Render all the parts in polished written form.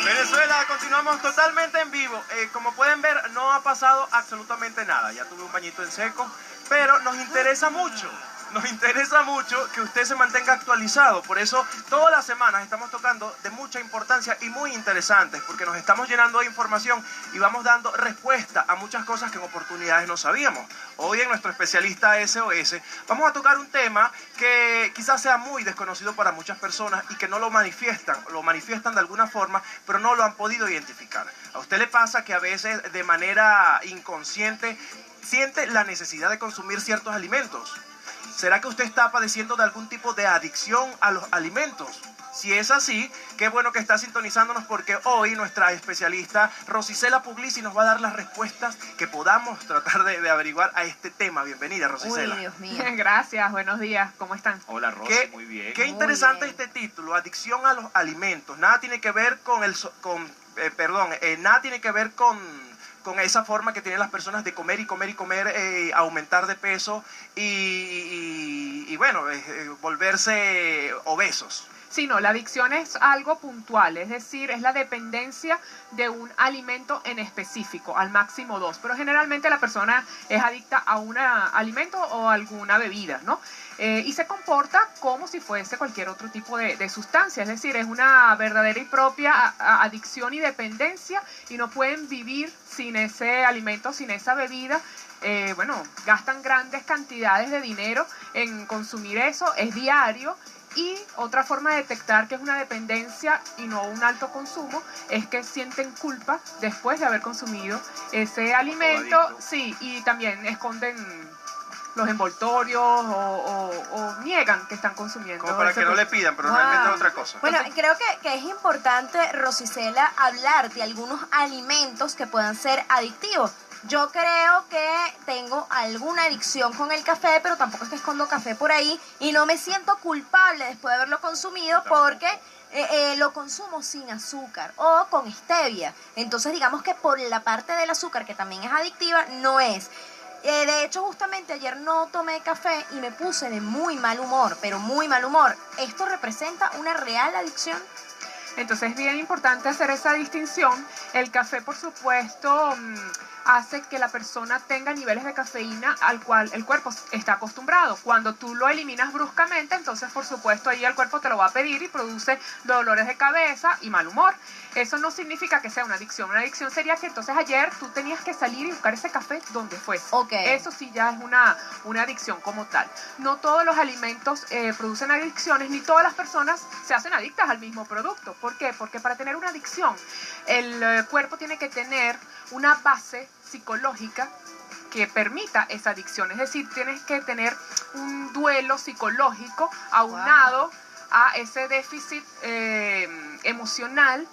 Venezuela, continuamos totalmente en vivo. Como pueden ver, no ha pasado absolutamente nada. Ya tuve un bañito en seco, pero nos interesa mucho. Nos interesa mucho que usted se mantenga actualizado. Por eso, todas las semanas estamos tocando de mucha importancia y muy interesantes, porque nos estamos llenando de información y vamos dando respuesta a muchas cosas que en oportunidades no sabíamos. Hoy en nuestro especialista SOS vamos a tocar un tema que quizás sea muy desconocido para muchas personas y que no lo manifiestan de alguna forma, pero no lo han podido identificar. ¿A usted le pasa que a veces de manera inconsciente siente la necesidad de consumir ciertos alimentos? ¿Será que usted está padeciendo de algún tipo de adicción a los alimentos? Si es así, qué bueno que está sintonizándonos, porque hoy nuestra especialista Rosicela Puglisi nos va a dar las respuestas que podamos tratar de averiguar a este tema. Bienvenida, Rosicela. Uy, Dios mío. Gracias, buenos días, ¿cómo están? Hola, Rosy, muy bien. Qué interesante este título, adicción a los alimentos. Nada tiene que ver nada tiene que ver con esa forma que tienen las personas de comer y comer y comer, aumentar de peso y volverse obesos. Sí, no, la adicción es algo puntual, es decir, es la dependencia de un alimento en específico, al máximo 2, pero generalmente la persona es adicta a un alimento o alguna bebida, ¿no? Y se comporta como si fuese cualquier otro tipo de sustancia, es decir, es una verdadera y propia adicción y dependencia, y no pueden vivir sin ese alimento, sin esa bebida. Gastan grandes cantidades de dinero en consumir eso, es diario. Y otra forma de detectar que es una dependencia y no un alto consumo es que sienten culpa después de haber consumido ese alimento. Sí, y también esconden los envoltorios o niegan que están consumiendo. Como para que no le pidan, pero realmente es otra cosa. Bueno, creo que es importante, Rosicela, hablar de algunos alimentos que puedan ser adictivos. Yo creo que tengo alguna adicción con el café, pero tampoco es que escondo café por ahí y no me siento culpable después de haberlo consumido porque lo consumo sin azúcar o con stevia. Entonces digamos que por la parte del azúcar, que también es adictiva, no es. De hecho, justamente ayer no tomé café y me puse de muy mal humor, pero muy mal humor. ¿Esto representa una real adicción? Entonces es bien importante hacer esa distinción. El café, por supuesto, hace que la persona tenga niveles de cafeína al cual el cuerpo está acostumbrado. Cuando tú lo eliminas bruscamente, entonces por supuesto ahí el cuerpo te lo va a pedir y produce dolores de cabeza y mal humor. Eso no significa que sea una adicción. Una adicción sería que entonces ayer tú tenías que salir y buscar ese café donde fuese. Okay. Eso sí ya es una adicción como tal. No todos los alimentos producen adicciones, ni todas las personas se hacen adictas al mismo producto. ¿Por qué? Porque para tener una adicción, el cuerpo tiene que tener una base psicológica que permita esa adicción. Es decir, tienes que tener un duelo psicológico aunado a ese déficit emocional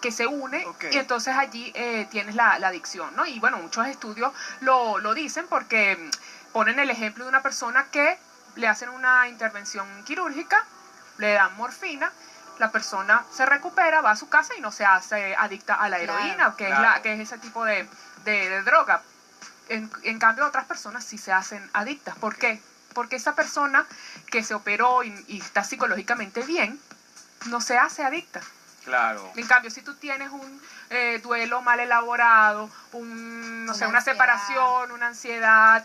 que se une, y entonces allí tienes la adicción, ¿no? Y bueno, muchos estudios lo dicen, porque ponen el ejemplo de una persona que le hacen una intervención quirúrgica, le dan morfina, la persona se recupera, va a su casa y no se hace adicta a la heroína, que es ese tipo de droga. En cambio, otras personas sí se hacen adictas. ¿Por qué? Porque esa persona que se operó y está psicológicamente bien, no se hace adicta. Claro. En cambio, si tú tienes un duelo mal elaborado, una separación, una ansiedad,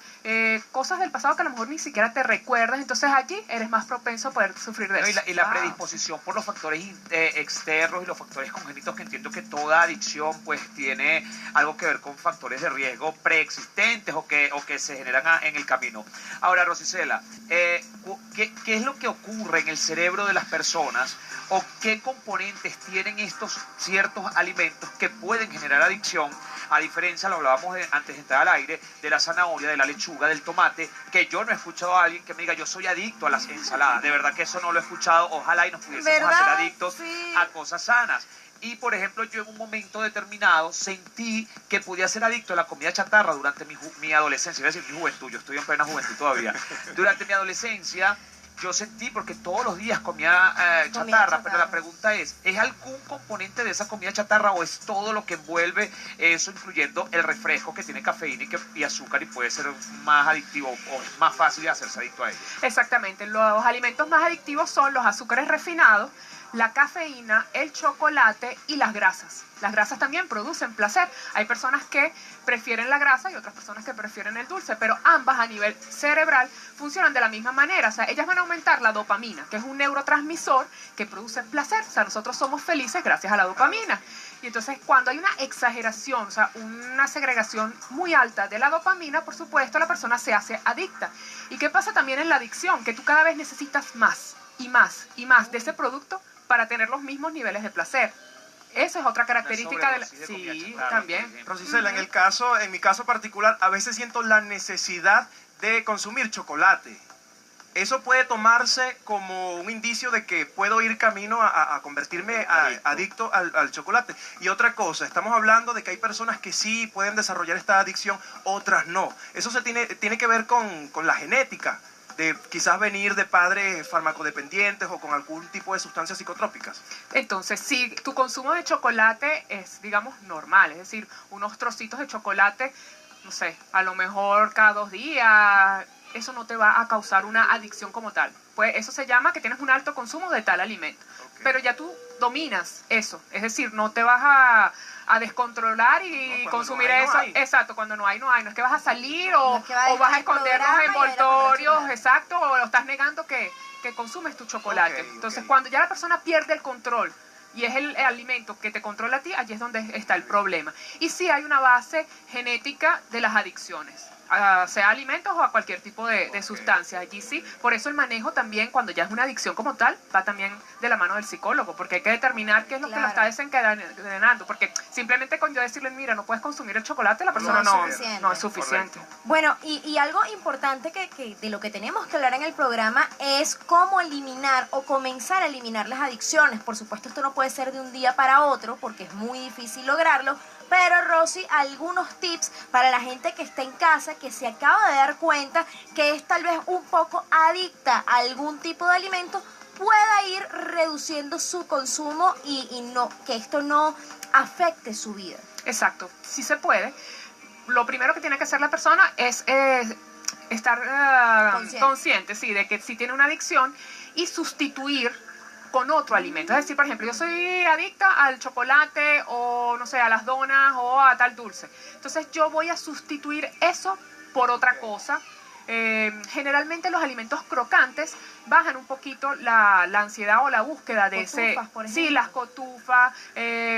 cosas del pasado que a lo mejor ni siquiera te recuerdas, entonces allí eres más propenso a poder sufrir de eso. Y la predisposición por los factores externos y los factores congénitos, que entiendo que toda adicción pues tiene algo que ver con factores de riesgo preexistentes o que se generan en el camino. Ahora, Rosicela, ¿qué es lo que ocurre en el cerebro de las personas, o qué componentes tienen estos ciertos alimentos que pueden generar adicción, a diferencia, lo hablábamos antes de entrar al aire, de la zanahoria, de la lechuga, del tomate, que yo no he escuchado a alguien que me diga yo soy adicto a las ensaladas? De verdad que eso no lo he escuchado. Ojalá y nos pudiésemos hacer adictos a cosas sanas. Y, por ejemplo, yo en un momento determinado sentí que podía ser adicto a la comida chatarra durante mi adolescencia, iba a decir mi juventud, yo estoy en plena juventud todavía. Durante mi adolescencia yo sentí, porque todos los días comía chatarra, pero la pregunta ¿es algún componente de esa comida chatarra o es todo lo que envuelve eso, incluyendo el refresco que tiene cafeína y azúcar y puede ser más adictivo o más fácil de hacerse adicto a ello? Exactamente, los alimentos más adictivos son los azúcares refinados, la cafeína, el chocolate y las grasas. Las grasas también producen placer. Hay personas que prefieren la grasa y otras personas que prefieren el dulce, pero ambas a nivel cerebral funcionan de la misma manera. O sea, ellas van a aumentar la dopamina, que es un neurotransmisor que produce placer. O sea, nosotros somos felices gracias a la dopamina. Y entonces cuando hay una exageración, o sea, una segregación muy alta de la dopamina, por supuesto, la persona se hace adicta. ¿Y qué pasa también en la adicción? Que tú cada vez necesitas más y más y más de ese producto para tener los mismos niveles de placer. Esa es otra característica de la... Sí, también. Rosicela, en mi caso particular, a veces siento la necesidad de consumir chocolate. Eso puede tomarse como un indicio de que puedo ir camino a convertirme adicto al chocolate. Y otra cosa, estamos hablando de que hay personas que sí pueden desarrollar esta adicción, otras no. Eso tiene que ver con la genética, de quizás venir de padres farmacodependientes o con algún tipo de sustancias psicotrópicas. Entonces, si tu consumo de chocolate es, digamos, normal, es decir, unos trocitos de chocolate, no sé, a lo mejor cada 2 días, eso no te va a causar una adicción como tal. Pues eso se llama que tienes un alto consumo de tal alimento. Okay. Pero ya tú dominas eso, es decir, no te vas a descontrolar y consumir eso. Exacto, cuando no hay, no hay. No es que vas a salir o vas a esconder los envoltorios, exacto, o lo estás negando que consumes tu chocolate. Entonces, cuando ya la persona pierde el control y es el alimento que te controla a ti, allí es donde está el problema. Y sí hay una base genética de las adicciones, sea a alimentos o a cualquier tipo de sustancia. Allí sí, por eso el manejo también, cuando ya es una adicción como tal, va también de la mano del psicólogo, porque hay que determinar qué es lo que lo está desencadenando, porque simplemente con yo decirle, mira, no puedes consumir el chocolate, la persona no es suficiente. Correcto. Bueno, y algo importante que de lo que tenemos que hablar en el programa es cómo eliminar o comenzar a eliminar las adicciones. Por supuesto, esto no puede ser de un día para otro, porque es muy difícil lograrlo, pero Rosy, algunos tips para la gente que está en casa, que se acaba de dar cuenta que es tal vez un poco adicta a algún tipo de alimento, pueda ir reduciendo su consumo y no, que esto no afecte su vida. Exacto, sí se puede. Lo primero que tiene que hacer la persona es estar consciente, sí, de que si tiene una adicción y sustituir con otro alimento. Es decir, por ejemplo, yo soy adicta al chocolate o, no sé, a las donas o a tal dulce. Entonces yo voy a sustituir eso por otra cosa. Generalmente los alimentos crocantes bajan un poquito la ansiedad o la búsqueda de cotufas, por ejemplo. Sí, las cotufas,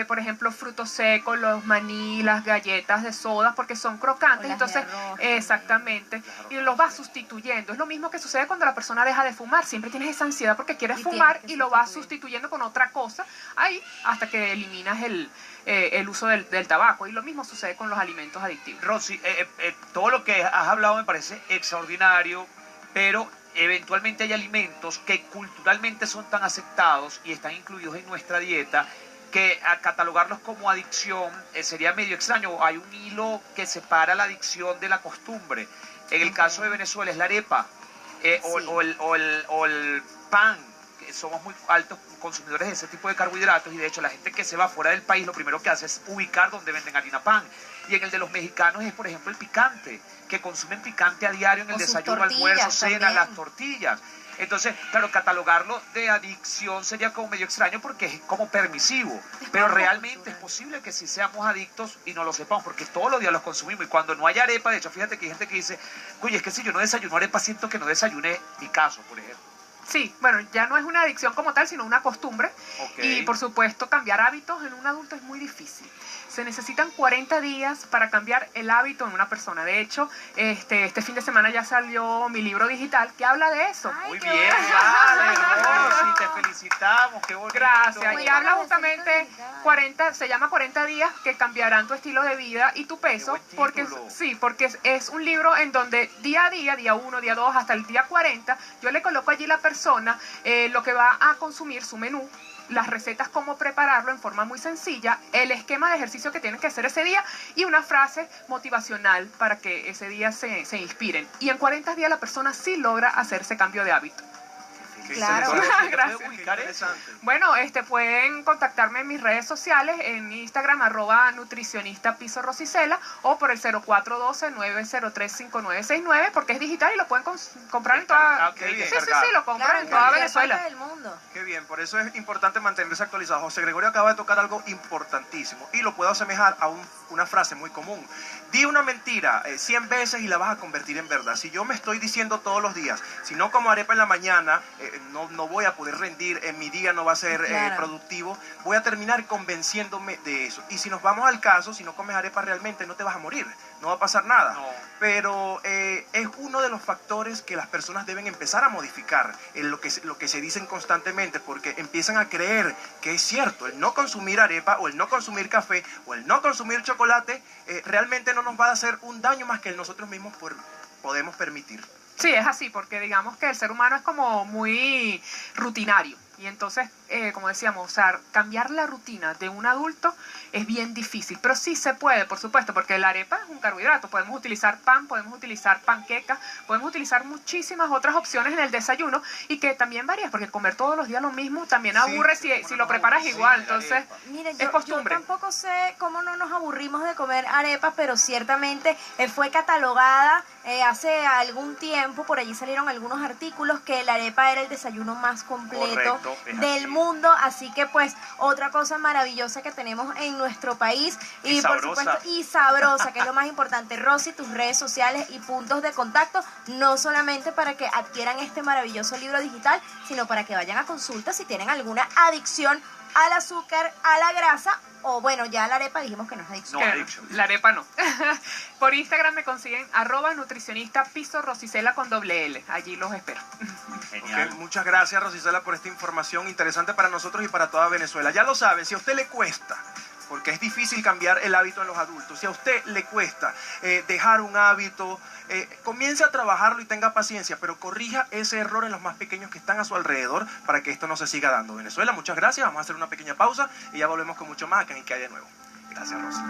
por ejemplo, frutos secos, los maní, las galletas de soda, porque son crocantes. Entonces, exactamente, y los vas sustituyendo. Es lo mismo que sucede cuando la persona deja de fumar. Siempre tienes esa ansiedad porque quieres fumar y lo vas sustituyendo con otra cosa ahí hasta que eliminas el uso del tabaco. Y lo mismo sucede con los alimentos adictivos. Rosy, todo lo que has hablado me parece extraordinario, pero eventualmente hay alimentos que culturalmente son tan aceptados y están incluidos en nuestra dieta que a catalogarlos como adicción sería medio extraño. Hay un hilo que separa la adicción de la costumbre. En el caso de Venezuela es la arepa o el pan. Somos muy altos consumidores de ese tipo de carbohidratos y de hecho la gente que se va fuera del país lo primero que hace es ubicar donde venden harina pan. Y en el de los mexicanos es, por ejemplo, el picante, que consumen picante a diario en el desayuno, almuerzo, cena, las tortillas. Entonces, claro, catalogarlo de adicción sería como medio extraño porque es como permisivo, pero realmente es posible que sí seamos adictos y no lo sepamos porque todos los días los consumimos y cuando no hay arepa, de hecho, fíjate que hay gente que dice, oye, es que si yo no desayuno arepa siento que no desayuné mi caso, por ejemplo. Sí, bueno, ya no es una adicción como tal, sino una costumbre. Y por supuesto, cambiar hábitos en un adulto es muy difícil. Se necesitan 40 días para cambiar el hábito en una persona. De hecho, este fin de semana ya salió mi libro digital que habla de eso. Muy bien, dale, Rosy, te felicitamos, qué bonito. Gracias, y habla justamente 40, se llama 40 días que cambiarán tu estilo de vida y tu peso, porque es un libro en donde día a día, día 1, día 2, hasta el día 40, yo le coloco allí a la persona lo que va a consumir, su menú, las recetas, cómo prepararlo en forma muy sencilla, el esquema de ejercicio que tienen que hacer ese día y una frase motivacional para que ese día se inspiren. Y en 40 días la persona sí logra hacer ese cambio de hábito. Claro. ¿Dónde te Gracias. puede ubicar? Qué interesante. Bueno, pueden contactarme en mis redes sociales, en Instagram, @nutricionista piso Rosicela, o por el 0412-903-5969, porque es digital y lo pueden comprar en toda... Ok, Qué bien. Sí, lo compran Claro, en toda cualquier Venezuela. parte del mundo. Qué bien, por eso es importante mantenerse actualizado. José Gregorio acaba de tocar algo importantísimo y lo puedo asemejar a una frase muy común. Di una mentira 100 veces y la vas a convertir en verdad. Si yo me estoy diciendo todos los días, si no como arepa en la mañana, no voy a poder rendir, en mi día no va a ser Claro. productivo, voy a terminar convenciéndome de eso. Y si nos vamos al caso, si no comes arepa realmente no te vas a morir, no va a pasar nada. No. Pero es uno de los factores que las personas deben empezar a modificar, en lo que se dicen constantemente, porque empiezan a creer que es cierto, el no consumir arepa o el no consumir café o el no consumir chocolate realmente no nos va a hacer un daño más que el nosotros mismos podemos permitir. Sí, es así, porque digamos que el ser humano es como muy rutinario. Y entonces, como decíamos, o sea, cambiar la rutina de un adulto es bien difícil. Pero sí se puede, por supuesto, porque la arepa es un carbohidrato. Podemos utilizar pan, podemos utilizar panqueca, podemos utilizar muchísimas otras opciones en el desayuno y que también varías, porque comer todos los días lo mismo también aburre si lo preparas igual. Entonces, Miren, es costumbre. yo tampoco sé cómo no nos aburrimos de comer arepas, pero ciertamente fue catalogada hace algún tiempo, por allí salieron algunos artículos que la arepa era el desayuno más completo Correcto, es del así. mundo, así que pues otra cosa maravillosa que tenemos en nuestro país Y por sabrosa. supuesto, y sabrosa, que es lo más importante. Rosy, tus redes sociales y puntos de contacto, no solamente para que adquieran este maravilloso libro digital, sino para que vayan a consulta si tienen alguna adicción al azúcar, a la grasa, o bueno, ya la arepa dijimos que no es adicción. No, Que adicción. la arepa no. Por Instagram me consiguen @nutricionista piso Rosicela con .l. Allí los espero. Genial. Ok, muchas gracias, Rosicela, por esta información interesante para nosotros y para toda Venezuela. Ya lo saben, si a usted le cuesta, porque es difícil cambiar el hábito en los adultos, si a usted le cuesta dejar un hábito, comience a trabajarlo y tenga paciencia, pero corrija ese error en los más pequeños que están a su alrededor para que esto no se siga dando. Venezuela, muchas gracias, vamos a hacer una pequeña pausa y ya volvemos con mucho más acá en ¿Qué hay de nuevo? Gracias, Rosy.